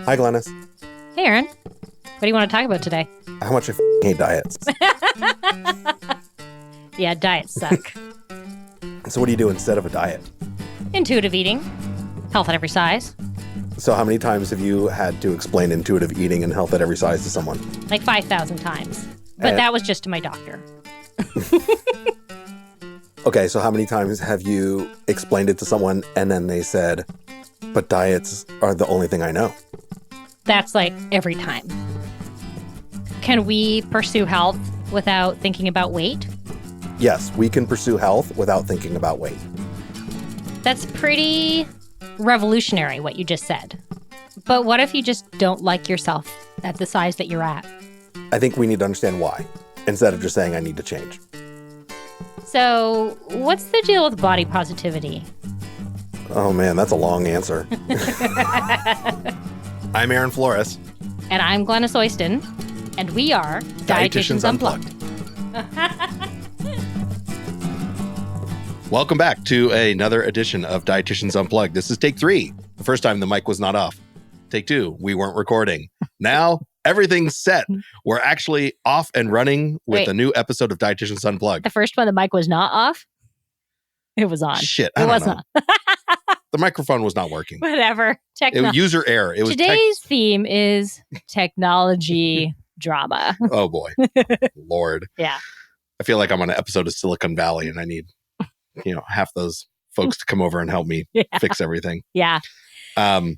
Hi, Glenys. Hey, Aaron. What do you want to talk about today? How much I hate diets. Yeah, diets suck. So what do you do instead of a diet? Intuitive eating, health at every size. So how many times have you had to explain intuitive eating and health at every size to someone? Like 5,000 times. But that was just to my doctor. Okay, so how many times have you explained it to someone and then they said, but diets are the only thing I know? That's like every time. Can we pursue health without thinking about weight? Yes, we can pursue health without thinking about weight. That's pretty revolutionary, what you just said. But what if you just don't like yourself at the size that you're at? I think we need to understand why, instead of just saying I need to change. So what's the deal with body positivity? Oh man, that's a long answer. I'm Aaron Flores. And I'm Glenys Oyston. And we are Dietitians Unplugged. Welcome back to another edition of Dietitians Unplugged. This is take 3. The first time the mic was not off. Take 2, we weren't recording. Now, everything's set. We're actually off and running with a new episode of Dietitians Unplugged. The first one, the mic was not off? It was on. Shit, I don't know. The microphone was not working. Whatever. It was user error. It was Today's theme is technology drama. Oh, boy. Lord. Yeah. I feel like I'm on an episode of Silicon Valley and I need, half those folks to come over and help me fix everything. Yeah. It's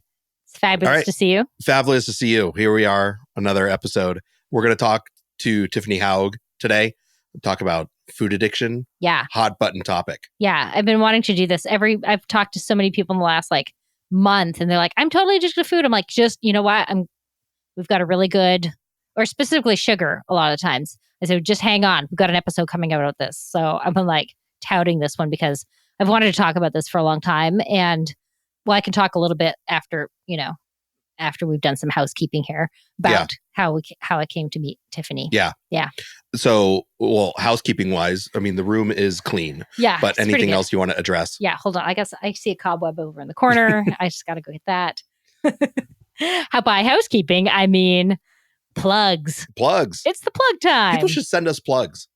fabulous to see you. Fabulous to see you. Here we are, another episode. We're going to talk to Tiffany Haug today. Talk about food addiction. Yeah. Hot button topic. Yeah. I've been wanting to do this. I've talked to so many people in the last month and they're like, I'm totally addicted to food. I'm like, just, you know what? We've got a really good, or specifically sugar a lot of times. I said, just hang on. We've got an episode coming out of this. So I've been touting this one because I've wanted to talk about this for a long time. And I can talk a little bit after we've done some housekeeping here about how I came to meet Tiffany. Yeah. Yeah. So, housekeeping wise, the room is clean. Yeah. But anything else you want to address? Yeah. Hold on. I guess I see a cobweb over in the corner. I just got to go get that. How by housekeeping, I mean plugs. Plugs. It's the plug time. People should send us plugs.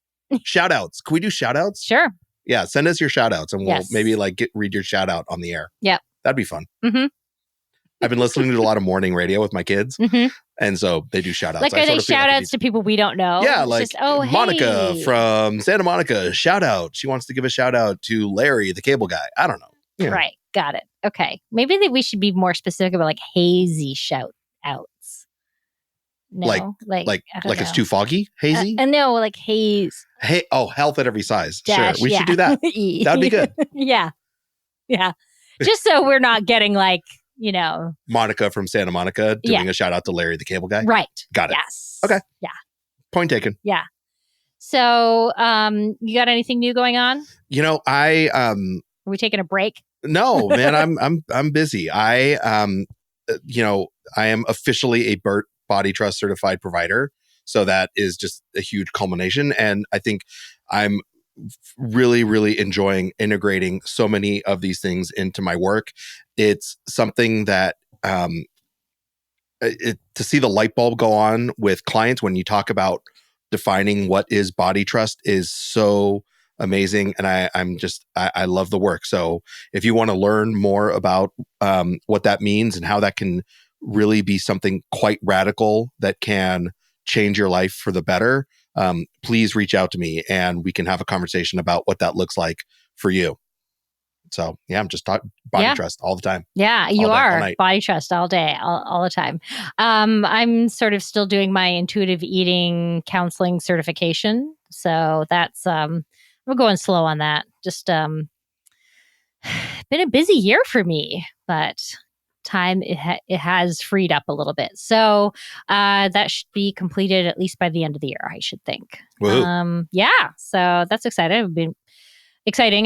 Shout outs. Can we do shout outs? Sure. Yeah. Send us your shout outs and we'll maybe read your shout out on the air. Yep. That'd be fun. Mm-hmm. I've been listening to a lot of morning radio with my kids. Mm-hmm. And so they do shout outs. Are they shout outs to people we don't know? Yeah. It's Monica hey. from Santa Monica, shout out. She wants to give a shout out to Larry, the cable guy. I don't know. Yeah. Right. Got it. Okay. Maybe we should be more specific about hazy shout outs. No, it's too foggy? Hazy? No, haze. Hey, health at every size. Dash, sure. We should do that. That'd be good. Yeah. Yeah. Just so we're not getting Monica from Santa Monica doing a shout out to Larry, the cable guy. Right. Got it. Yes. Okay. Yeah. Point taken. Yeah. So, you got anything new going on? Are we taking a break? No, man, I'm busy. I am officially a Body Trust certified provider. So that is just a huge culmination. And I think I'm really, really enjoying integrating so many of these things into my work. It's something that to see the light bulb go on with clients when you talk about defining what is body trust is so amazing. And I love the work. So if you want to learn more about what that means and how that can really be something quite radical that can change your life for the better, please reach out to me and we can have a conversation about what that looks like for you. So I'm just talking body trust all the time. Yeah, you are body trust all day, all the time. I'm sort of still doing my intuitive eating counseling certification. So that's, we're going slow on that. Just been a busy year for me, but time it has freed up a little bit. So that should be completed at least by the end of the year, I should think. Yeah. So that's exciting.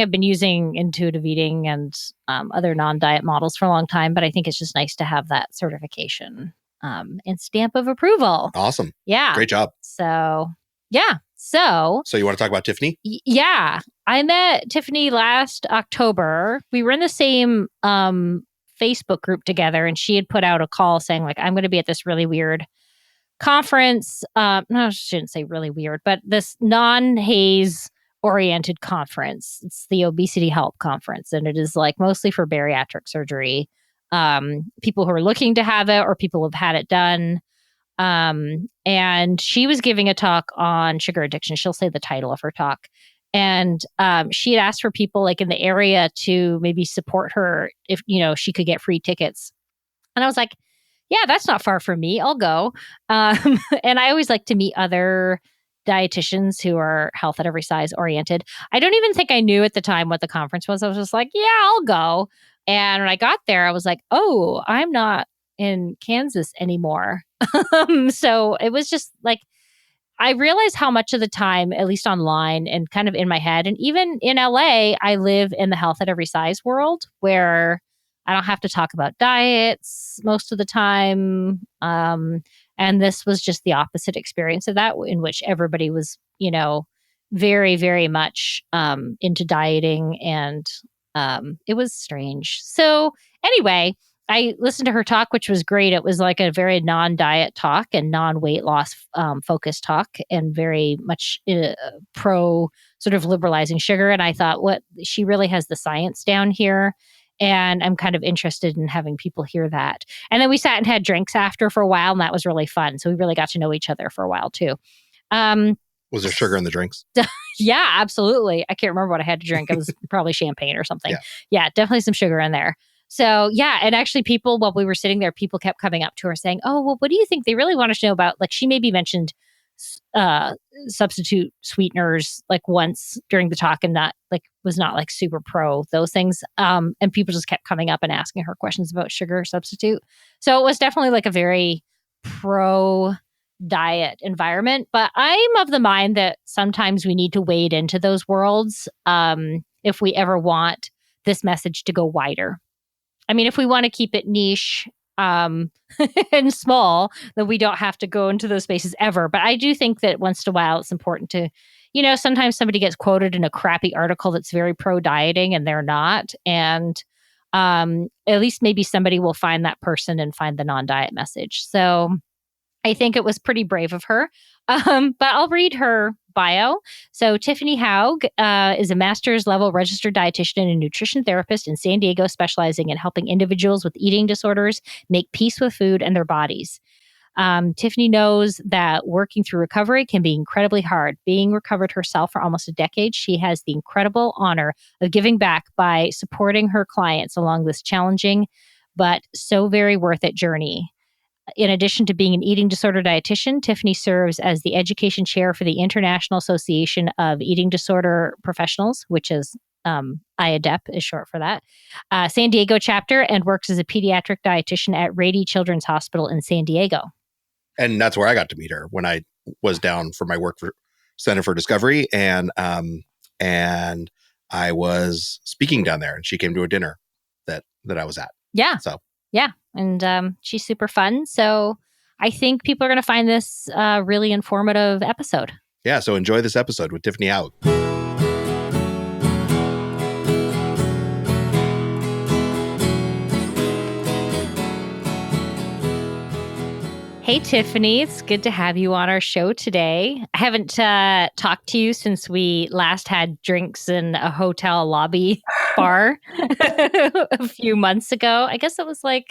I've been using intuitive eating and other non-diet models for a long time, but I think it's just nice to have that certification and stamp of approval. Awesome. Yeah. Great job. So, yeah. So you want to talk about Tiffany? Yeah. I met Tiffany last October. We were in the same Facebook group together, and she had put out a call saying like, I'm going to be at this really weird conference. No, I shouldn't say really weird, but this non-Haze oriented conference. It's the Obesity Help Conference, and it is like mostly for bariatric surgery. People who are looking to have it or people who've had it done. And she was giving a talk on sugar addiction. She'll say the title of her talk. And she had asked for people like in the area to maybe support her if, she could get free tickets. And I was like, yeah, that's not far from me. I'll go. And I always like to meet other dietitians who are health at every size oriented. I don't even think I knew at the time what the conference was. I was just like, yeah, I'll go. And when I got there, I was like, oh, I'm not in Kansas anymore. So it was just like, I realized how much of the time, at least online and kind of in my head, and even in LA, I live in the health at every size world where I don't have to talk about diets most of the time. And this was just the opposite experience of that, in which everybody was, very, very much into dieting. And it was strange. So anyway, I listened to her talk, which was great. It was like a very non-diet talk and non-weight loss focused talk, and very much pro sort of liberalizing sugar. And I thought, what she really has the science down here. And I'm kind of interested in having people hear that. And then we sat and had drinks after for a while, and that was really fun. So we really got to know each other for a while too. Was there sugar in the drinks? Yeah, absolutely. I can't remember what I had to drink. It was probably champagne or something. Yeah, definitely some sugar in there. So yeah, and actually people, while we were sitting there, people kept coming up to her saying, oh, well, what do you think? They really want to know about, like, she maybe mentioned substitute sweeteners like once during the talk, and that like was not like super pro those things. And people just kept coming up and asking her questions about sugar substitute. So it was definitely like a very pro diet environment. But I'm of the mind that sometimes we need to wade into those worlds if we ever want this message to go wider. I mean, if we want to keep it niche and small, then we don't have to go into those spaces ever. But I do think that once in a while, it's important to, sometimes somebody gets quoted in a crappy article that's very pro dieting and they're not. And at least maybe somebody will find that person and find the non-diet message. So I think it was pretty brave of her. But I'll read her bio. So Tiffany Haug is a master's level registered dietitian and nutrition therapist in San Diego, specializing in helping individuals with eating disorders make peace with food and their bodies. Tiffany knows that working through recovery can be incredibly hard. Being recovered herself for almost a decade, she has the incredible honor of giving back by supporting her clients along this challenging but so very worth it journey. In addition to being an eating disorder dietitian, Tiffany serves as the education chair for the International Association of Eating Disorder Professionals, which is IADEP is short for that, San Diego chapter, and works as a pediatric dietitian at Rady Children's Hospital in San Diego. And that's where I got to meet her when I was down for my work for Center for Discovery, and I was speaking down there, and she came to a dinner that I was at. Yeah. So. Yeah. And she's super fun. So I think people are going to find this really informative episode. Yeah. So enjoy this episode with Tiffany Haug. Hey, Tiffany, it's good to have you on our show today. I haven't talked to you since we last had drinks in a hotel lobby bar a few months ago. I guess it was a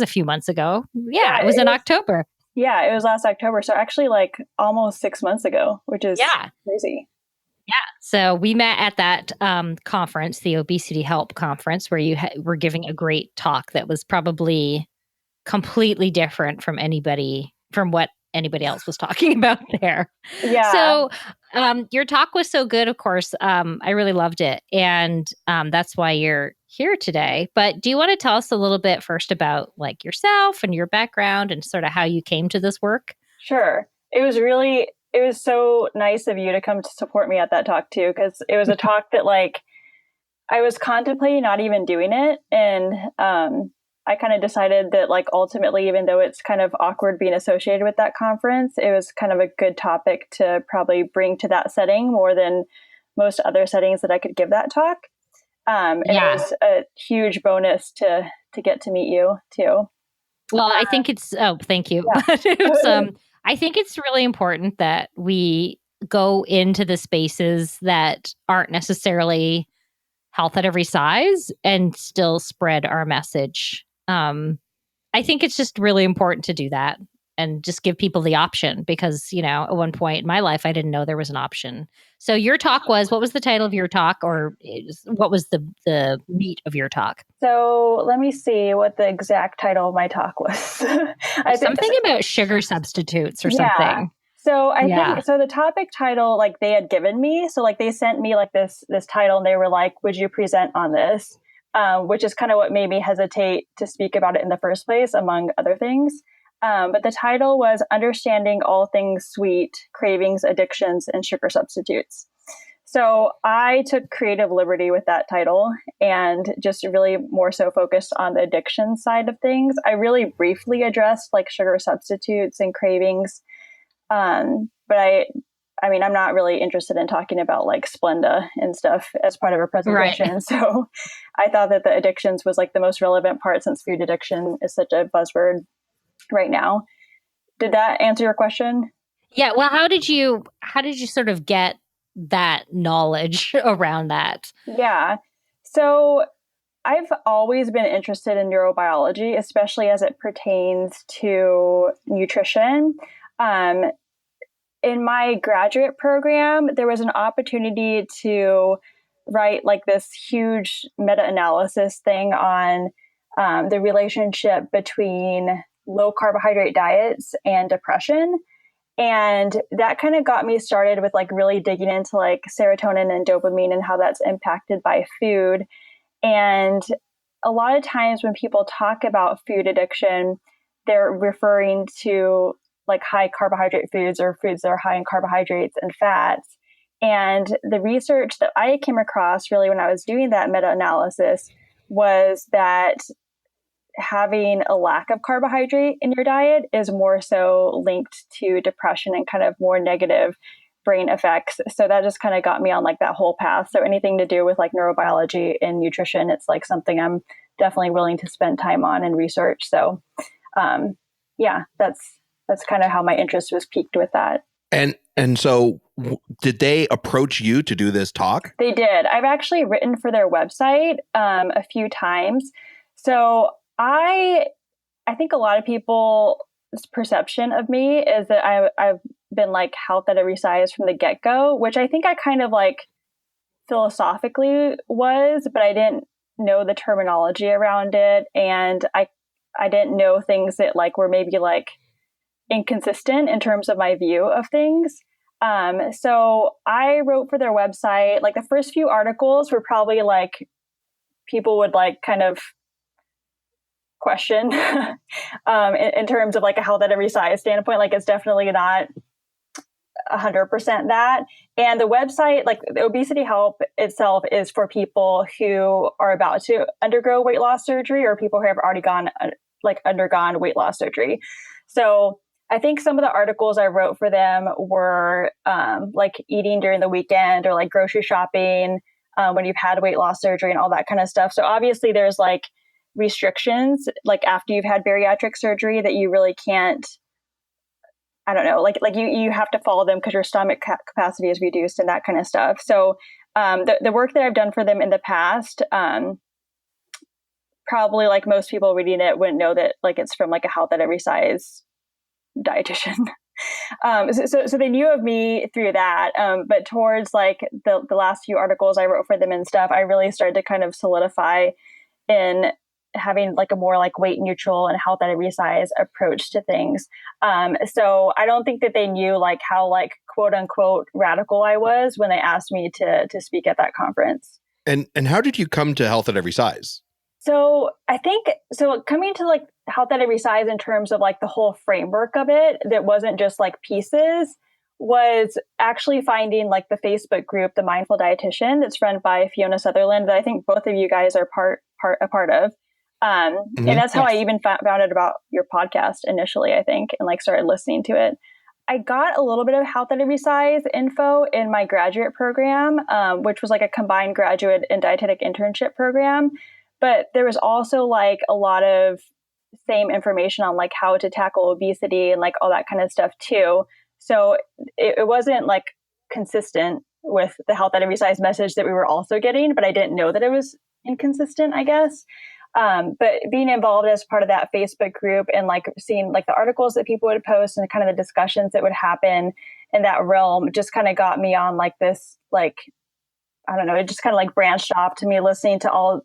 few months ago. Yeah, it was in October. Yeah, it was last October. So actually like almost 6 months ago, which is crazy. Yeah. So we met at that conference, the Obesity Help Conference, where you were giving a great talk that was probably completely different from what anybody else was talking about there. Yeah. So your talk was so good, of course. I really loved it. And that's why you're here today. But do you want to tell us a little bit first about like yourself and your background and sort of how you came to this work? Sure. It was so nice of you to come to support me at that talk too, because it was a talk that like I was contemplating not even doing it. And I kind of decided that like ultimately, even though it's kind of awkward being associated with that conference, it was kind of a good topic to probably bring to that setting more than most other settings that I could give that talk. And it was a huge bonus to get to meet you too. Well, I think it's, thank you. Yeah. But it's, I think it's really important that we go into the spaces that aren't necessarily health at every size and still spread our message. I think it's just really important to do that and just give people the option because, at one point in my life, I didn't know there was an option. So your talk was, what was the title of your talk, or what was the meat of your talk? So let me see what the exact title of my talk was. Something about sugar substitutes or something. So I think, so the topic title, like they had given me, so like they sent me like this title and they were like, would you present on this? Which is kind of what made me hesitate to speak about it in the first place, among other things. But the title was Understanding All Things Sweet, Cravings, Addictions, and Sugar Substitutes. So I took creative liberty with that title and just really more so focused on the addiction side of things. I really briefly addressed like sugar substitutes and cravings. But I mean, I'm not really interested in talking about like Splenda and stuff as part of a presentation. Right. So I thought that the addictions was like the most relevant part since food addiction is such a buzzword right now. Did that answer your question? Yeah. Well, how did you sort of get that knowledge around that? Yeah. So I've always been interested in neurobiology, especially as it pertains to nutrition. In my graduate program, there was an opportunity to write like this huge meta-analysis thing on the relationship between low carbohydrate diets and depression. And that kind of got me started with like really digging into like serotonin and dopamine and how that's impacted by food. And a lot of times when people talk about food addiction, they're referring to like high carbohydrate foods or foods that are high in carbohydrates and fats. And the research that I came across really when I was doing that meta-analysis was that having a lack of carbohydrate in your diet is more so linked to depression and kind of more negative brain effects. So that just kind of got me on like that whole path. So anything to do with like neurobiology and nutrition, it's like something I'm definitely willing to spend time on and research. So yeah, that's kind of how my interest was piqued with that. And so did they approach you to do this talk? They did. I've actually written for their website a few times. So I think a lot of people's perception of me is that I've been like health at every size from the get-go, which I think I kind of like philosophically was, but I didn't know the terminology around it. And I didn't know things that like were maybe like inconsistent in terms of my view of things. So I wrote for their website. Like the first few articles were probably like people would like kind of question in terms of like a health at every size standpoint. Like it's definitely not 100% that. And the website, like the obesity help itself, is for people who are about to undergo weight loss surgery or people who have already undergone weight loss surgery. So I think some of the articles I wrote for them were like eating during the weekend or like grocery shopping when you've had weight loss surgery and all that kind of stuff. So obviously there's like restrictions like after you've had bariatric surgery that you really can't, I don't know, like you have to follow them because your stomach capacity is reduced and that kind of stuff. So the work that I've done for them in the past, probably like most people reading it wouldn't know that like it's from like a health at every size dietitian. So they knew of me through that. But towards like the last few articles I wrote for them and stuff, I really started to kind of solidify in having like a more like weight neutral and health at every size approach to things. So I don't think that they knew like how like quote unquote radical I was when they asked me to speak at that conference. And how did you come to health at every size? So I think, so coming to like health at every size in terms of like the whole framework of it, that wasn't just like pieces, was actually finding like the Facebook group, The Mindful Dietitian, that's run by Fiona Sutherland, that I think both of you guys are a part of. And that's how I even found out about your podcast initially, I think, and like started listening to it. I got a little bit of health at every size info in my graduate program, which was like a combined graduate and dietetic internship program. But there was also like a lot of same information on like how to tackle obesity and like all that kind of stuff too. So it wasn't like consistent with the health at every size message that we were also getting, but I didn't know that it was inconsistent, I guess. But being involved as part of that Facebook group and like seeing like the articles that people would post and kind of the discussions that would happen in that realm just kind of got me on like this, like, I don't know, it just kind of like branched off to me listening to all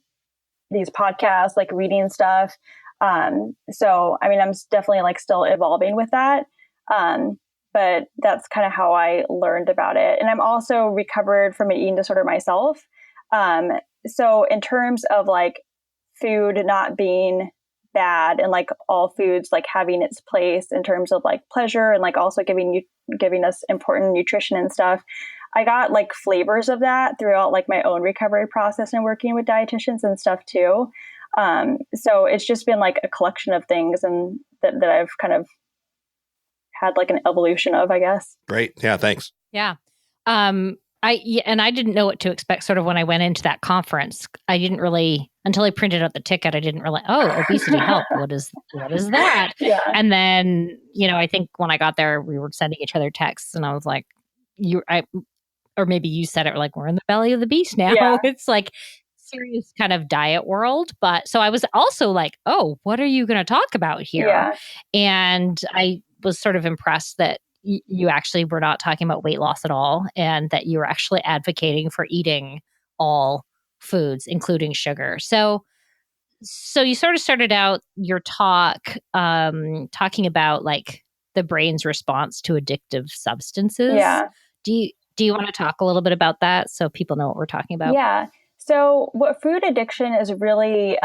these podcasts, like reading stuff. So, I mean, I'm definitely like still evolving with that. But that's kind of how I learned about it. And I'm also recovered from an eating disorder myself. So in terms of like food not being bad and like all foods like having its place in terms of like pleasure and like also giving us important nutrition and stuff, I got like flavors of that throughout like my own recovery process and working with dietitians and stuff too. So it's just been like a collection of things and that I've kind of had like an evolution of, I guess. Great. Yeah. Thanks. Yeah. I didn't know what to expect sort of when I went into that conference. I didn't really, until I printed out the ticket, I didn't really, obesity help. What is that? Yeah. And then, I think when I got there, we were sending each other texts and I was like, or maybe you said it, like, we're in the belly of the beast now. Yeah. It's like serious kind of diet world. But so I was also like, oh, what are you going to talk about here? Yeah. And I was sort of impressed that you actually were not talking about weight loss at all, and that you were actually advocating for eating all foods, including sugar. So you sort of started out your talk talking about like the brain's response to addictive substances. Yeah. Do you want to talk a little bit about that so people know what we're talking about? Yeah. So what food addiction is really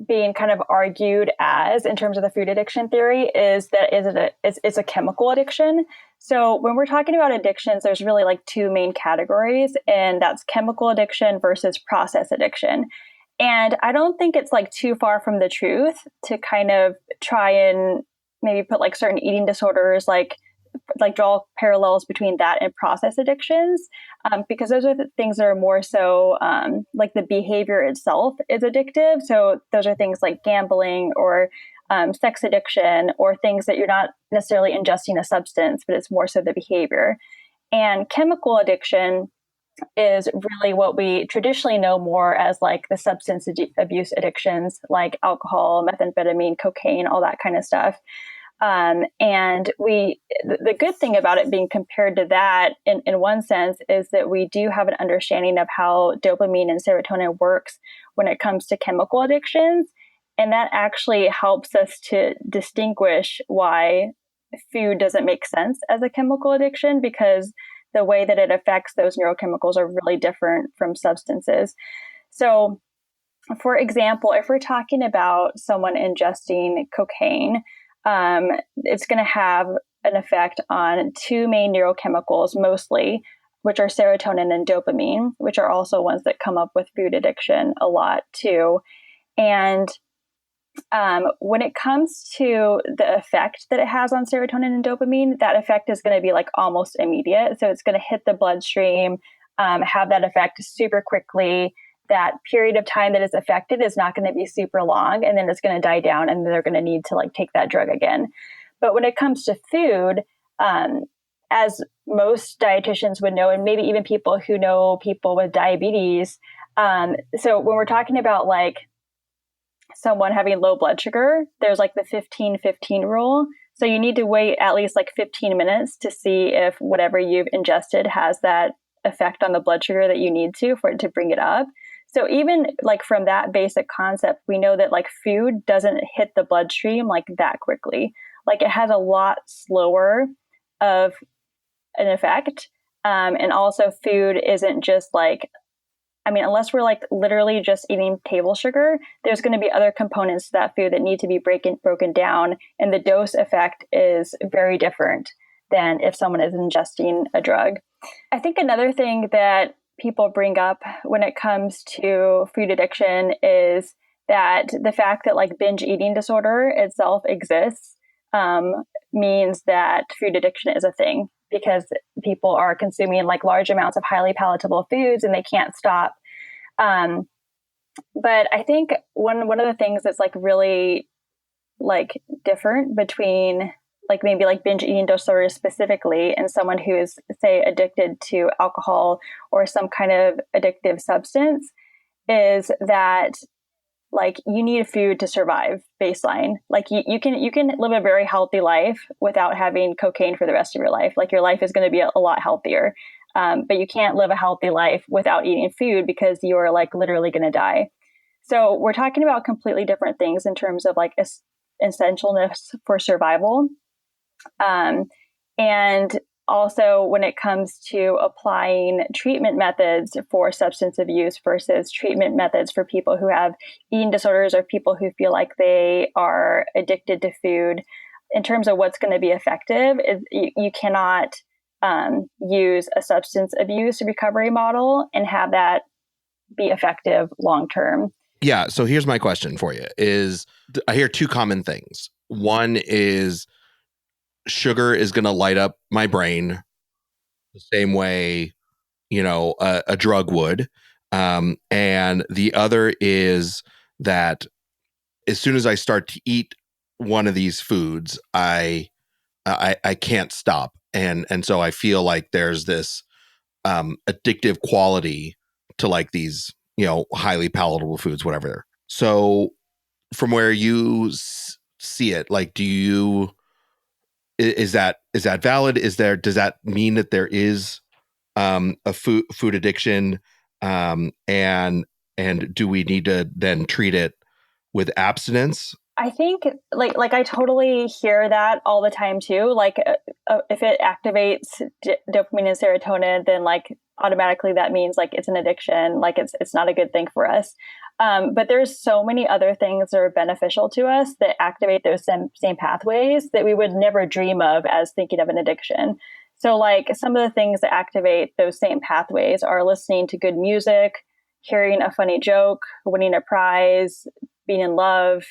being kind of argued as in terms of the food addiction theory is that it's a chemical addiction. So when we're talking about addictions, there's really like two main categories, and that's chemical addiction versus process addiction. And I don't think it's like too far from the truth to kind of try and maybe put like certain eating disorders, like draw parallels between that and process addictions, because those are the things that are more so like the behavior itself is addictive. So those are things like gambling or sex addiction, or things that you're not necessarily ingesting a substance, but it's more so the behavior. And chemical addiction is really what we traditionally know more as like the substance abuse addictions, like alcohol, methamphetamine, cocaine, all that kind of stuff. And the good thing about it being compared to that in one sense is that we do have an understanding of how dopamine and serotonin works when it comes to chemical addictions. And that actually helps us to distinguish why food doesn't make sense as a chemical addiction, because the way that it affects those neurochemicals are really different from substances. So, for example, if we're talking about someone ingesting cocaine, it's going to have an effect on two main neurochemicals mostly, which are serotonin and dopamine, which are also ones that come up with food addiction a lot too. And when it comes to the effect that it has on serotonin and dopamine, that effect is going to be like almost immediate. So it's going to hit the bloodstream, have that effect super quickly. That period of time that it's affected is not going to be super long, and then it's going to die down, and they're going to need to like take that drug again. But when it comes to food, as most dietitians would know, and maybe even people who know people with diabetes, so when we're talking about like someone having low blood sugar, there's like the 15-15 rule. So you need to wait at least like 15 minutes to see if whatever you've ingested has that effect on the blood sugar that you need to for it to bring it up. So even like from that basic concept, we know that like food doesn't hit the bloodstream like that quickly. Like it has a lot slower of an effect. And also food isn't just like, I mean, unless we're like literally just eating table sugar, there's going to be other components to that food that need to be broken down. And the dose effect is very different than if someone is ingesting a drug. I think another thing that people bring up when it comes to food addiction is that the fact that like binge eating disorder itself exists means that food addiction is a thing, because people are consuming like large amounts of highly palatable foods and they can't stop. But I think one of the things that's like really like different between like maybe like binge eating disorders specifically and someone who is, say, addicted to alcohol or some kind of addictive substance is that like you need food to survive baseline. Like you can live a very healthy life without having cocaine for the rest of your life. Like your life is going to be a lot healthier. But you can't live a healthy life without eating food because you're like literally going to die. So we're talking about completely different things in terms of like essentialness for survival. And also when it comes to applying treatment methods for substance abuse versus treatment methods for people who have eating disorders or people who feel like they are addicted to food, in terms of what's going to be effective, you cannot use a substance abuse recovery model and have that be effective long term. Yeah. So here's my question for you is I hear two common things. One is sugar is going to light up my brain the same way, a drug would. And the other is that as soon as I start to eat one of these foods, I can't stop. And so I feel like there's this addictive quality to like these, highly palatable foods, whatever. So from where you see it, like, is that valid? Does that mean that there is a food addiction? And do we need to then treat it with abstinence? I think like I totally hear that all the time too. Like if it activates dopamine and serotonin, then like automatically that means like it's an addiction. Like it's not a good thing for us. But there's so many other things that are beneficial to us that activate those same pathways that we would never dream of as thinking of an addiction. So like some of the things that activate those same pathways are listening to good music, hearing a funny joke, winning a prize, being in love,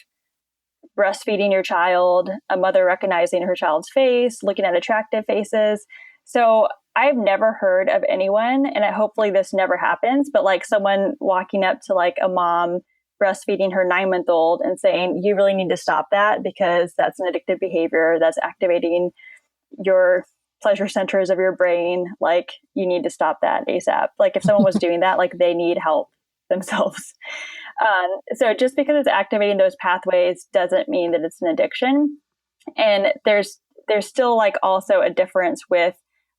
breastfeeding your child, a mother recognizing her child's face, looking at attractive faces. So I've never heard of anyone, and hopefully this never happens, but like someone walking up to like a mom breastfeeding her 9-month-old and saying, you really need to stop that because that's an addictive behavior that's activating your pleasure centers of your brain. Like you need to stop that ASAP. Like if someone was doing that, like they need help themselves. So just because it's activating those pathways doesn't mean that it's an addiction. And there's still like also a difference with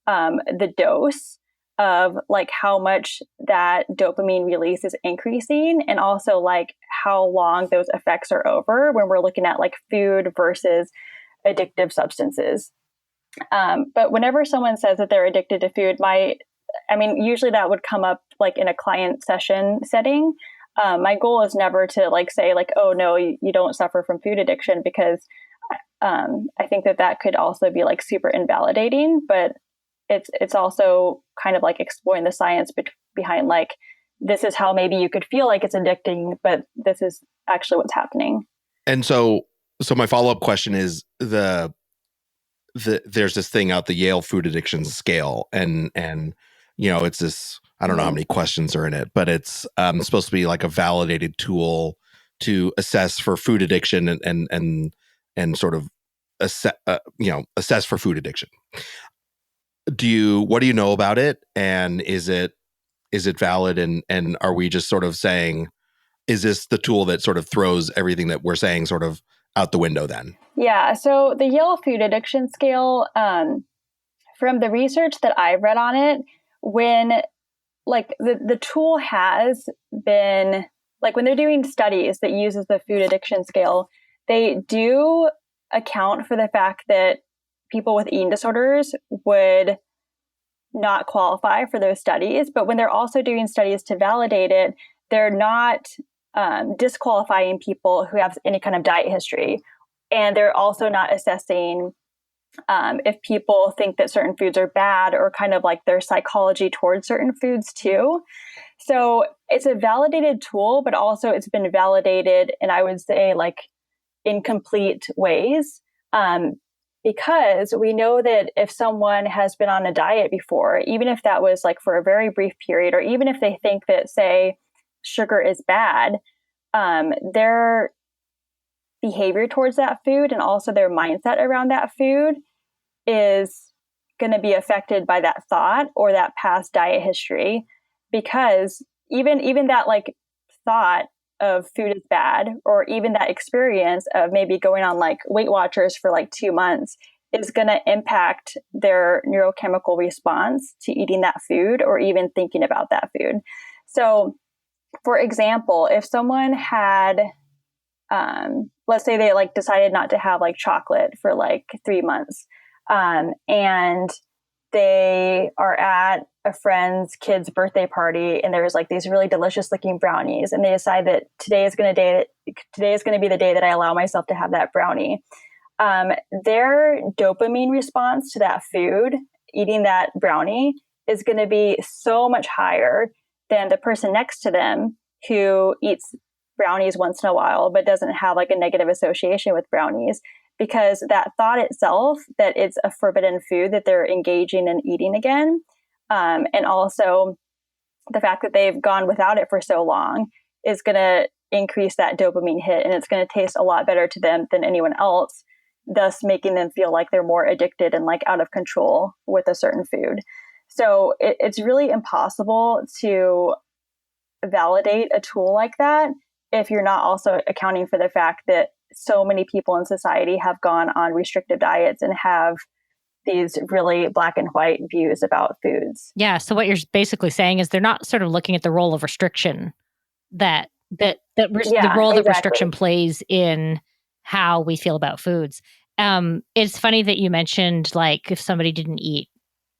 the dose of like how much that dopamine release is increasing, and also like how long those effects are over when we're looking at like food versus addictive substances. But whenever someone says that they're addicted to food, usually that would come up like in a client session setting. My goal is never to like say like, oh no, you don't suffer from food addiction, because I think that could also be like super invalidating, but it's also kind of like exploring the science behind like, this is how maybe you could feel like it's addicting, but this is actually what's happening. And so my follow-up question is there's this thing out, the Yale Food Addiction Scale, and it's this, I don't know how many questions are in it, but it's supposed to be like a validated tool to assess for food addiction and sort of assess for food addiction. What do you know about it, and is it valid, and are we just sort of saying, is this the tool that sort of throws everything that we're saying sort of out the window then? Yeah. So the Yale Food Addiction Scale, from the research that I've read on it, when like the tool has been like, when they're doing studies that uses the food addiction scale, they do account for the fact that people with eating disorders would not qualify for those studies. But when they're also doing studies to validate it, they're not disqualifying people who have any kind of diet history. And they're also not assessing if people think that certain foods are bad, or kind of like their psychology towards certain foods too. So it's a validated tool, but also it's been validated, and I would say like incomplete ways. because we know that if someone has been on a diet before, even if that was like for a very brief period, or even if they think that, say, sugar is bad, their behavior towards that food and also their mindset around that food is going to be affected by that thought or that past diet history. Because even that like thought of food is bad, or even that experience of maybe going on like Weight Watchers for like 2 months, is going to impact their neurochemical response to eating that food or even thinking about that food. So, for example, if someone had, let's say they like decided not to have like chocolate for like 3 months, and they are at a friend's kid's birthday party, and there's like these really delicious looking brownies, and they decide that today is going to be the day that I allow myself to have that brownie. Their dopamine response to that food, eating that brownie, is going to be so much higher than the person next to them who eats brownies once in a while but doesn't have like a negative association with brownies, because that thought itself that it's a forbidden food that they're engaging in eating again, and also the fact that they've gone without it for so long, is going to increase that dopamine hit, and it's going to taste a lot better to them than anyone else, thus making them feel like they're more addicted and like out of control with a certain food. So it's really impossible to validate a tool like that if you're not also accounting for the fact that so many people in society have gone on restrictive diets and have these really black and white views about foods. Yeah. So what you're basically saying is they're not sort of looking at the role of restriction the role that restriction plays in how we feel about foods. It's funny that you mentioned like if somebody didn't eat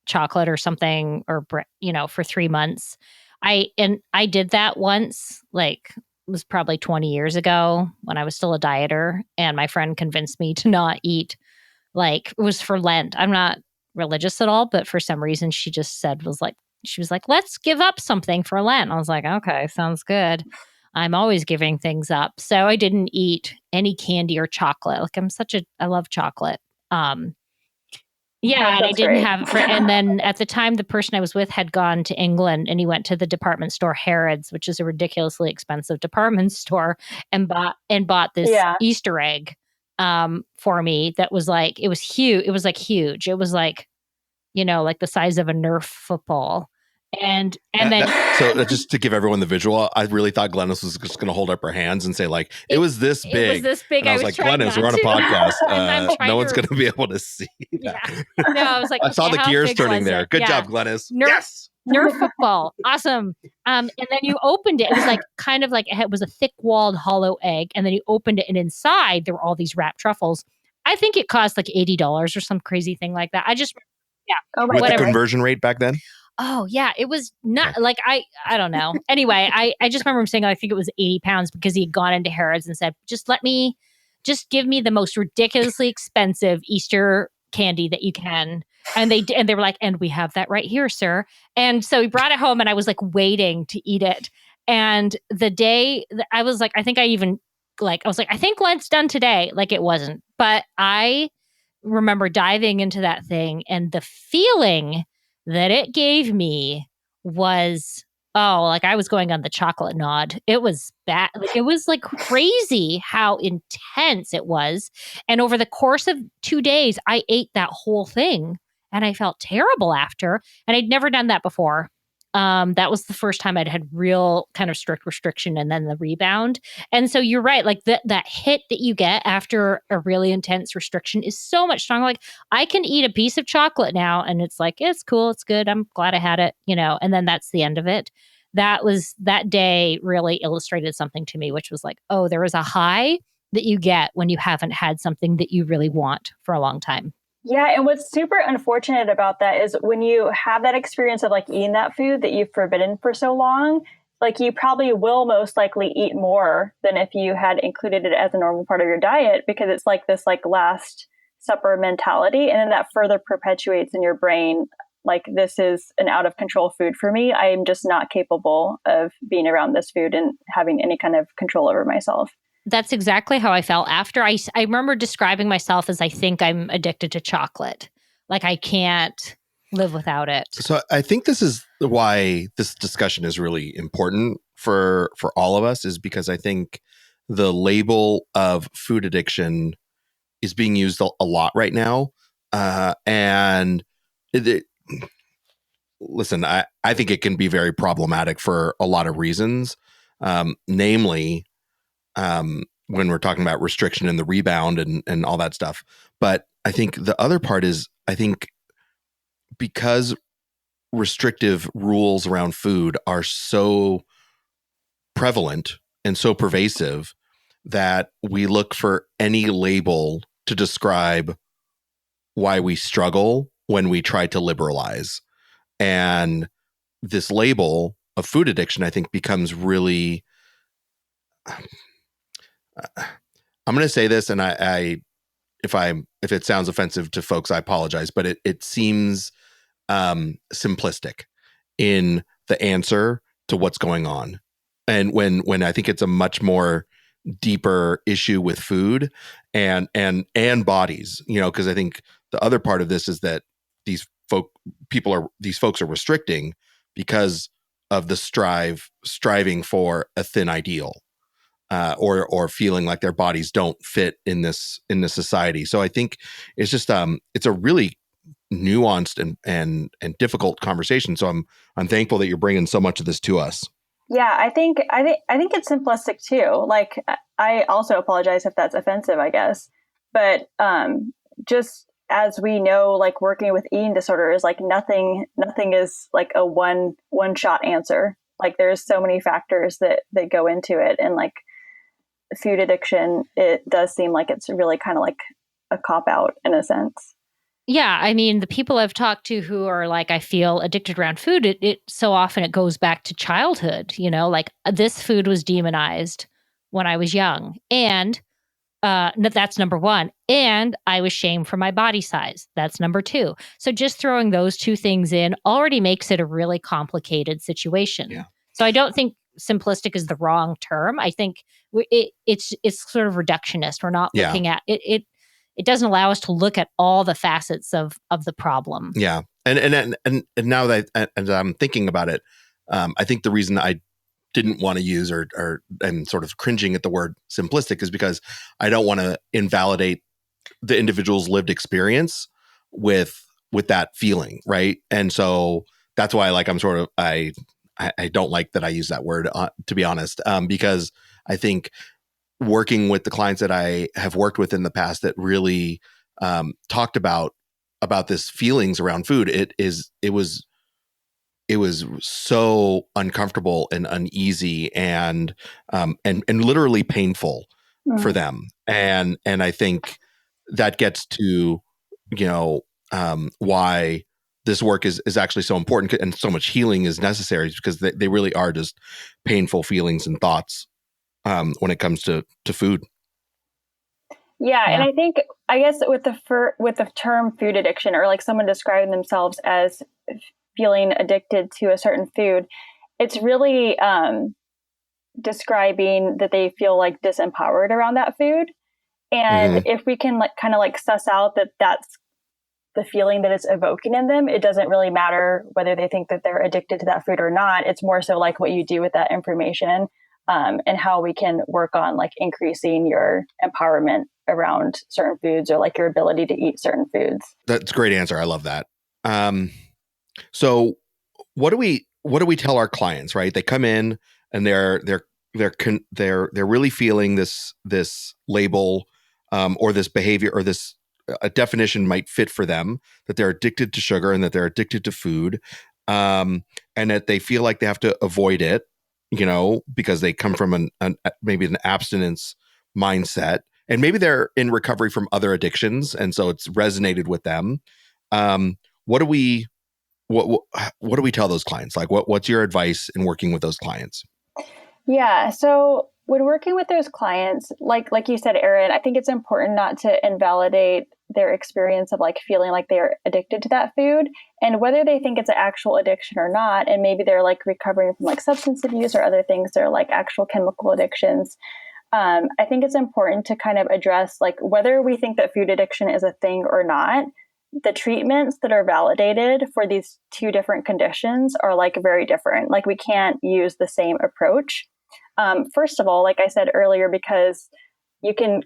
chocolate or something or for 3 months. I did that once, like it was probably 20 years ago when I was still a dieter, and my friend convinced me to not eat, like it was for Lent. I'm not religious at all, but for some reason she just she was like, let's give up something for Lent. I was like, okay, sounds good. I'm always giving things up. So I didn't eat any candy or chocolate. Like I love chocolate. Yeah, and I didn't have and then at the time the person I was with had gone to England, and he went to the department store Harrods, which is a ridiculously expensive department store, and bought this Easter egg for me that was like, it was huge. It was like huge. It was like, like the size of a Nerf football. And then so just to give everyone the visual, I really thought Glenys was just going to hold up her hands and say like, it was this big. It was this big. And I was like, Glenys, we're on a podcast. No one's going to be able to see that. Yeah. No, I was like, I saw the gears turning there. Good job, Glenys. Yes. Nerf football. Awesome. And then you opened it. It was like kind of like it was a thick walled hollow egg. And then you opened it, and inside there were all these wrapped truffles. I think it cost like $80 or some crazy thing like that. What the conversion rate back then? Oh yeah, it was not like I don't know. Anyway, I just remember him saying I think it was 80 pounds because he had gone into Harrods and said, just give me the most ridiculously expensive Easter candy that you can. And they were like, and we have that right here, sir. And so he brought it home, and I was like waiting to eat it. And the day I was like, I think I think Lent's done today. Like it wasn't, but I remember diving into that thing, and the feeling that it gave me was, like I was going on the chocolate nod. It was bad. Like, it was like crazy how intense it was. And over the course of 2 days, I ate that whole thing, and I felt terrible after. And I'd never done that before. That was the first time I'd had real kind of strict restriction and then the rebound. And so you're right. Like that hit that you get after a really intense restriction is so much stronger. Like I can eat a piece of chocolate now, and it's like, it's cool. It's good. I'm glad I had it, and then that's the end of it. That day really illustrated something to me, which was like, oh, there is a high that you get when you haven't had something that you really want for a long time. Yeah. And what's super unfortunate about that is when you have that experience of like eating that food that you've forbidden for so long, like you probably will most likely eat more than if you had included it as a normal part of your diet, because it's like this like last supper mentality. And then that further perpetuates in your brain, like, this is an out of control food for me. I am just not capable of being around this food and having any kind of control over myself. that's exactly how I felt after I remember describing myself as I think I'm addicted to chocolate. Like I can't live without it. So I think this is why this discussion is really important for all of us, is because I think the label of food addiction is being used a lot right now. And listen, I think it can be very problematic for a lot of reasons, namely when we're talking about restriction and the rebound and all that stuff. But I think the other part is, I think because restrictive rules around food are so prevalent and so pervasive that we look for any label to describe why we struggle when we try to liberalize. And this label of food addiction, I think, becomes really, I'm going to say this, and if it sounds offensive to folks, I apologize, but it seems simplistic in the answer to what's going on. And when I think it's a much more deeper issue with food and bodies, because I think the other part of this is that these folks are restricting because of the striving for a thin ideal, or feeling like their bodies don't fit in this society. So I think it's just it's a really nuanced and difficult conversation. So I'm thankful that you're bringing so much of this to us. Yeah, I think it's simplistic too. Like, I also apologize if that's offensive, I guess. But just as we know, like working with eating disorders, like nothing is like a one shot answer. Like there's so many factors that go into it, and like food addiction, it does seem like it's really kind of like a cop out in a sense. Yeah, I mean, the people I've talked to who are like, I feel addicted around food, it so often it goes back to childhood, like this food was demonized when I was young. And that's number one. And I was shamed for my body size. That's number two. So just throwing those two things in already makes it a really complicated situation. Yeah. So I don't think simplistic is the wrong term. I think it's sort of reductionist. We're not looking at it. It doesn't allow us to look at all the facets of the problem. Yeah. And now that as I'm thinking about it, I think the reason I didn't want to use or I'm sort of cringing at the word simplistic is because I don't want to invalidate the individual's lived experience with that feeling. Right. And so that's why I don't like that I use that word, to be honest, because I think working with the clients that I have worked with in the past that really talked about this feelings around food, it was so uncomfortable and uneasy and literally painful for them. And I think that gets to, why this work is actually so important and so much healing is necessary, because they really are just painful feelings and thoughts when it comes to food. Yeah. And I guess with the term food addiction, or like someone describing themselves as feeling addicted to a certain food, it's really describing that they feel like disempowered around that food. And if we can kind of suss out that that's the feeling that it's evoking in them, it doesn't really matter whether they think that they're addicted to that food or not. It's more so like what you do with that information, and how we can work on increasing your empowerment around certain foods, or your ability to eat certain foods. That's a great answer. I love that. So what do we tell our clients, right? They come in and they're really feeling this label, or this behavior, or this a definition might fit for them, that they're addicted to sugar and that they're addicted to food, and that they feel like they have to avoid it, because they come from maybe an abstinence mindset, and maybe they're in recovery from other addictions, and so it's resonated with them. What do we tell those clients? What's your advice in working with those clients? Yeah. So when working with those clients, like you said, Erin, I think it's important not to invalidate their experience of feeling like they are addicted to that food, and whether they think it's an actual addiction or not. And maybe they're recovering from substance abuse or other things that are actual chemical addictions. I think it's important to kind of address like whether we think that food addiction is a thing or not. The treatments that are validated for these two different conditions are like very different. Like we can't use the same approach. First of all, like I said earlier, because you can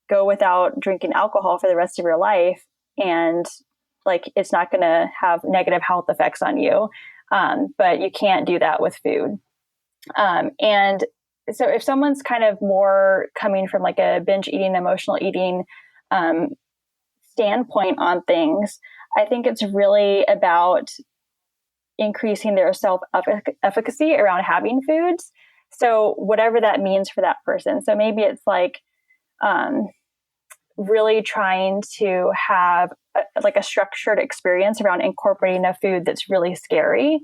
go without drinking alcohol for the rest of your life and like it's not going to have negative health effects on you. But you can't do that with food. And so if someone's kind of more coming from like a binge eating, emotional eating standpoint on things, I think it's really about increasing their self-efficacy around having foods. So whatever that means for that person. So maybe it's like really trying to have a structured experience around incorporating a food that's really scary.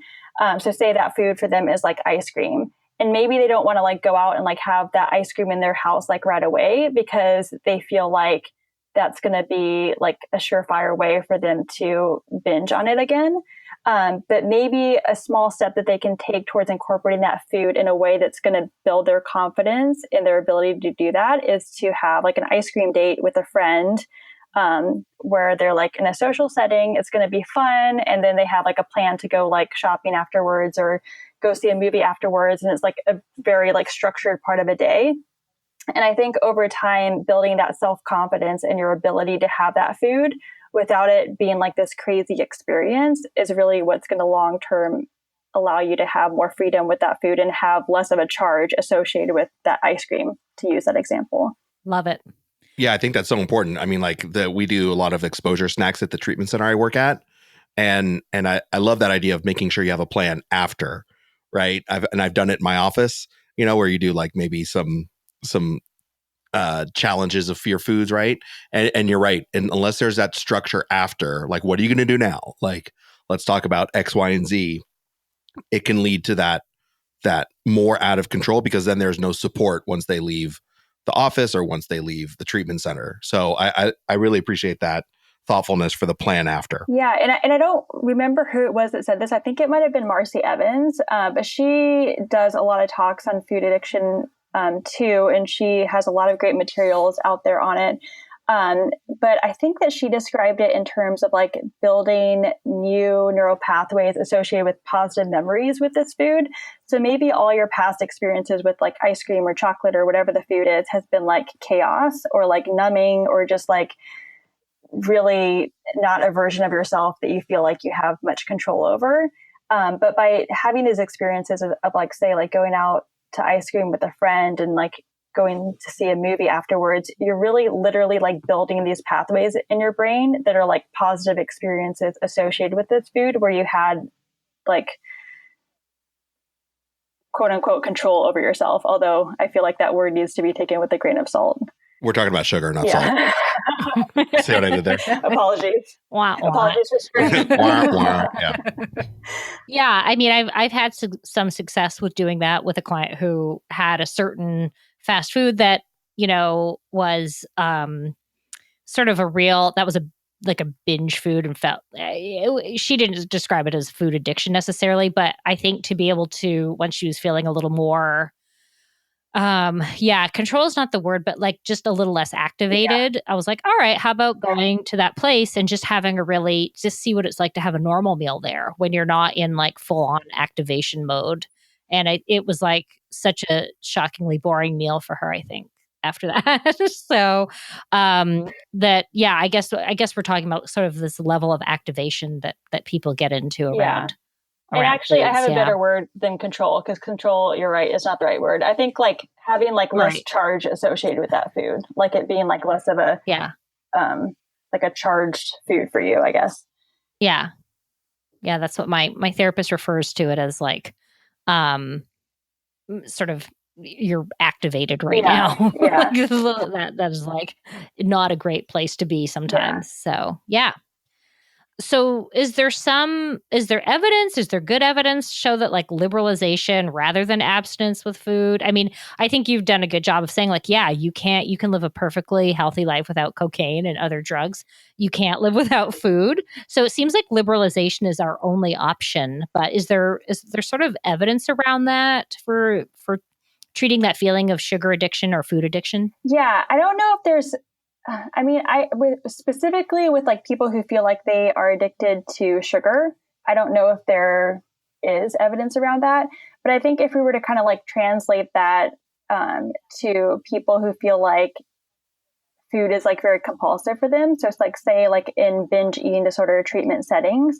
So say that food for them is like ice cream. And maybe they don't want to like go out and like have that ice cream in their house like right away because they feel like that's going to be like a surefire way for them to binge on it again. But maybe a small step that they can take towards incorporating that food in a way that's going to build their confidence in their ability to do that is to have like an ice cream date with a friend where they're like in a social setting. It's going to be fun. And then they have like a plan to go like shopping afterwards or go see a movie afterwards. And it's like a very like structured part of a day. And I think over time, building that self-confidence and your ability to have that food without it being like this crazy experience is really what's going to long-term allow you to have more freedom with that food and have less of a charge associated with that ice cream, to use that example. Love it. Yeah, I think that's so important. I mean, like we do a lot of exposure snacks at the treatment center I work at. And I love that idea of making sure you have a plan after, right? I've done it in my office, where you do like maybe some challenges of fear foods, right? And you're right. And unless there's that structure after, like, what are you going to do now? Like, let's talk about X, Y, and Z. It can lead to that more out of control because then there's no support once they leave the office or once they leave the treatment center. So I really appreciate that thoughtfulness for the plan after. Yeah. And I don't remember who it was that said this. I think it might've been Marcy Evans, but she does a lot of talks on food addiction too. And she has a lot of great materials out there on it. But I think that she described it in terms of like building new neural pathways associated with positive memories with this food. So maybe all your past experiences with like ice cream or chocolate or whatever the food is has been like chaos or like numbing or just like really not a version of yourself that you feel like you have much control over. But by having these experiences of like, say, like going out to ice cream with a friend and like going to see a movie afterwards, you're really literally like building these pathways in your brain that are like positive experiences associated with this food where you had like quote unquote control over yourself. Although I feel like that word needs to be taken with a grain of salt. We're talking about sugar, not salt. See what I did there? Apologies. Wow. Apologies for screwing. Yeah. Yeah. I mean, I've had some success with doing that with a client who had a certain fast food that, was sort of like a binge food and felt, she didn't describe it as food addiction necessarily, but I think to be able to, once she was feeling a little more, control is not the word, but like just a little less activated. Yeah. I was like, all right, how about going to that place and just having just see what it's like to have a normal meal there when you're not in like full on activation mode. And it was like such a shockingly boring meal for her, I think, after that. So, I guess we're talking about sort of this level of activation that people get into around. And actually, I have a better word than control, because control, you're right, is not the right word. I think like having like less charge associated with that food, like it being like less of a, like a charged food for you, I guess. Yeah. Yeah. That's what my therapist refers to it as, like, sort of you're activated right now. Yeah. that is like not a great place to be sometimes. Yeah. So, yeah. So is there evidence, is there good evidence show that like liberalization rather than abstinence with food? I mean, I think you've done a good job of saying like, yeah, you can live a perfectly healthy life without cocaine and other drugs. You can't live without food. So it seems like liberalization is our only option, but is there sort of evidence around that for treating that feeling of sugar addiction or food addiction? Yeah, I don't know if there's, specifically with like people who feel like they are addicted to sugar, I don't know if there is evidence around that. But I think if we were to kind of like translate that to people who feel like food is like very compulsive for them. So it's like, say, like in binge eating disorder treatment settings,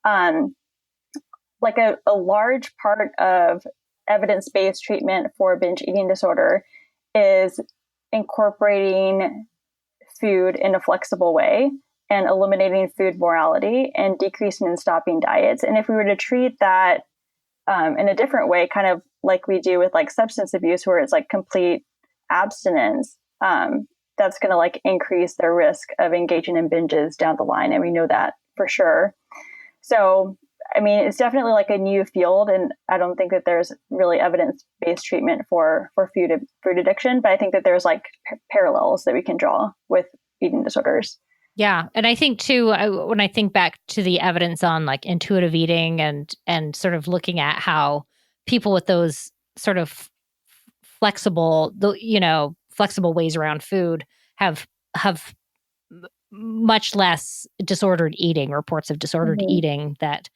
like a large part of evidence-based treatment for binge eating disorder is incorporating food in a flexible way and eliminating food morality and decreasing and stopping diets. And if we were to treat that in a different way, kind of like we do with like substance abuse, where it's like complete abstinence, that's going to like increase their risk of engaging in binges down the line. And we know that for sure. So, I mean, it's definitely like a new field, and I don't think that there's really evidence-based treatment for food addiction, but I think that there's like parallels that we can draw with eating disorders. Yeah. And I think too, when I think back to the evidence on like intuitive eating and sort of looking at how people with those sort of flexible ways around food have much less disordered eating, reports of disordered eating, that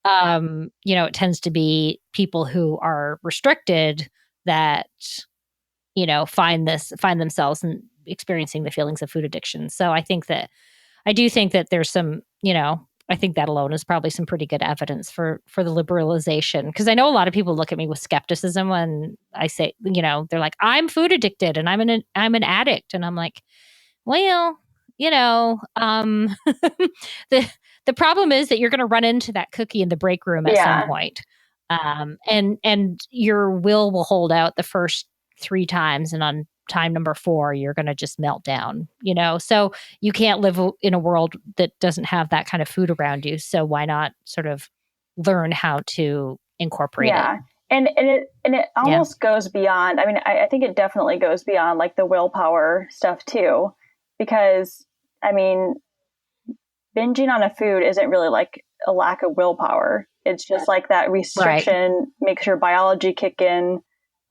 it tends to be people who are restricted that find themselves and experiencing the feelings of food addiction. So I do think that there's some, I think that alone is probably some pretty good evidence for the liberalization. Because I know a lot of people look at me with skepticism when I say, they're like, I'm food addicted and I'm an addict. And I'm like, well, the problem is that you're going to run into that cookie in the break room at some point. And your will hold out the first 3 times. And on time number 4, you're going to just melt down, so you can't live in a world that doesn't have that kind of food around you. So why not sort of learn how to incorporate it? And it almost goes beyond, I mean, I think it definitely goes beyond like the willpower stuff too, because I mean, binging on a food isn't really like a lack of willpower. It's just like that restriction makes your biology kick in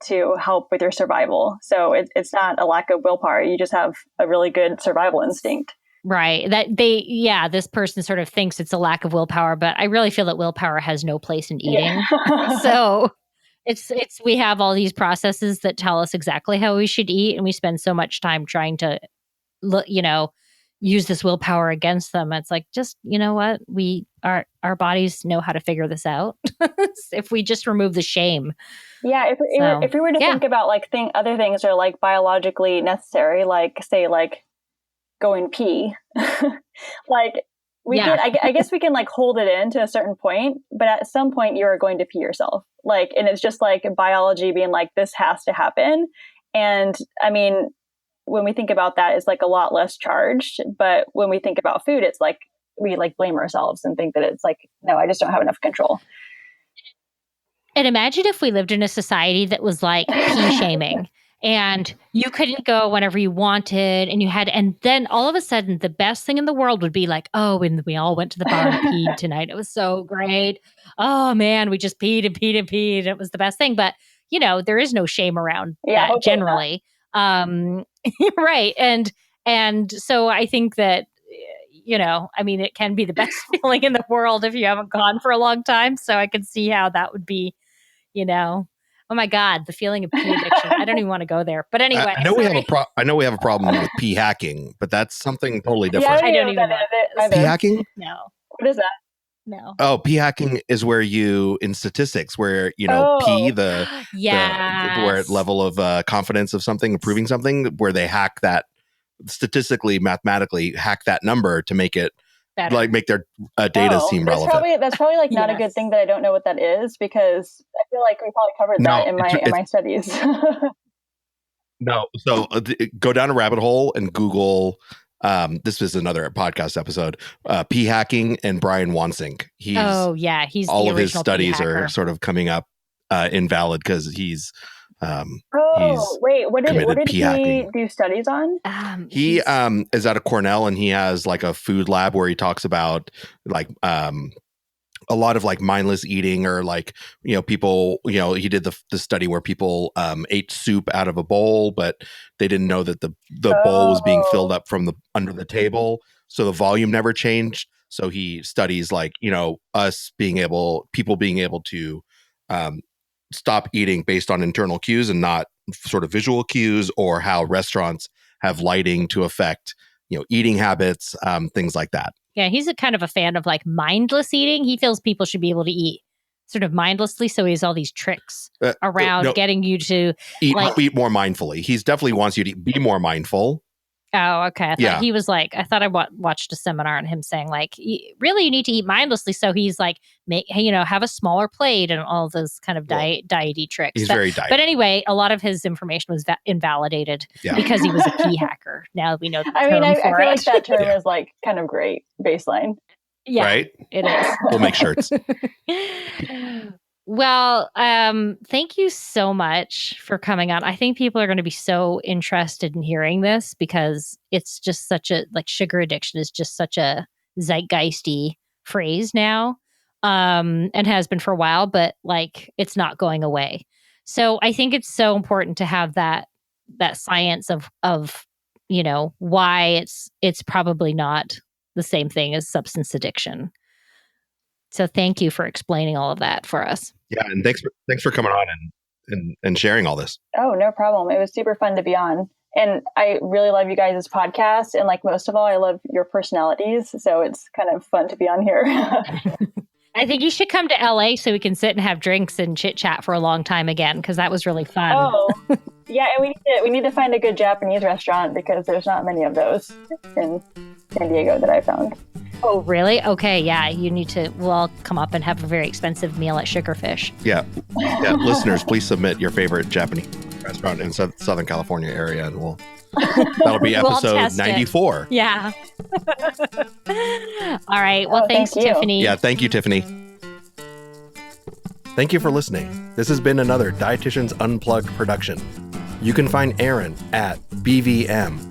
to help with your survival. So it's not a lack of willpower. You just have a really good survival instinct. Right. This person sort of thinks it's a lack of willpower, but I really feel that willpower has no place in eating. Yeah. So we have all these processes that tell us exactly how we should eat. And we spend so much time trying to, use this willpower against them. It's like, just, what, our bodies know how to figure this out if we just remove the shame. Yeah. If we were to think about like other things are like biologically necessary, like say like going pee, like I guess we can like hold it in to a certain point, but at some point you are going to pee yourself. Like, and it's just like biology being like, this has to happen. And I mean, when we think about that, it's like a lot less charged. But when we think about food, it's like we like blame ourselves and think that it's like, no, I just don't have enough control. And imagine if we lived in a society that was like pee shaming and you couldn't go whenever you wanted and then all of a sudden the best thing in the world would be like, oh, and we all went to the bar and peed tonight. It was so great. Oh man, we just peed and peed and peed. It was the best thing. But there is no shame around that generally. Right. And so I think that, it can be the best feeling in the world if you haven't gone for a long time. So I can see how that would be, oh my God, the feeling of pee addiction. I don't even want to go there. But anyway. I know we have a problem with pee hacking, but that's something totally different. Yeah, I don't even know. Pee hacking? No. What is that? No. Oh, pee hacking is where you, in statistics, where, pee, the where level of confidence of something, proving something, where they hack that statistically, mathematically, hack that number to make it better. Like make their data seem relevant. That's probably like not a good thing that I don't know what that is, because I feel like we probably covered that in my studies. No. So go down a rabbit hole and Google. This is another podcast episode. Pee hacking and Brian Wansink. He's all of his studies are sort of coming up invalid because he's what did he do studies on? He is out of Cornell and he has like a food lab where he talks about like a lot of like mindless eating, or like, people, he did the study where people ate soup out of a bowl, but they didn't know that the bowl was being filled up from the under the table. So the volume never changed. So he studies like, people being able to stop eating based on internal cues and not sort of visual cues, or how restaurants have lighting to affect, eating habits, things like that. Yeah, he's a kind of a fan of like mindless eating. He feels people should be able to eat sort of mindlessly. So he has all these tricks around getting you to eat more mindfully. He's definitely wants you to be more mindful. Oh, okay. He was like, I thought I watched a seminar on him saying like, really, you need to eat mindlessly. So he's like, have a smaller plate and all those kind of diety tricks. He's very diet. But anyway, a lot of his information was invalidated because he was a pea hacker. Now we know the I term feel for it. like that term is like kind of great baseline. Yeah, right? It is. We'll make shirts. Well, thank you so much for coming on. I think people are going to be so interested in hearing this, because it's just such a, like, sugar addiction is just such a zeitgeisty phrase now, and has been for a while, but like, it's not going away. So I think it's so important to have that science of, why it's probably not the same thing as substance addiction. So thank you for explaining all of that for us. Yeah, and thanks for coming on and sharing all this. Oh, no problem. It was super fun to be on. And I really love you guys' podcast. And like, most of all, I love your personalities. So it's kind of fun to be on here. I think you should come to LA so we can sit and have drinks and chit chat for a long time again, because that was really fun. Oh, yeah. And we need to find a good Japanese restaurant, because there's not many of those in San Diego that I found. Oh, really? Okay, yeah. You need to, we'll come up and have a very expensive meal at Sugarfish. Yeah. Listeners, please submit your favorite Japanese restaurant in Southern California area, and that'll be episode 94. Yeah. All right. Well, thanks, Tiffany. Yeah, thank you, Tiffany. Thank you for listening. This has been another Dietitians Unplugged production. You can find Aaron at bvmrd.com.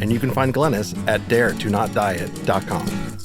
And you can find Glenys at daretonotdiet.com.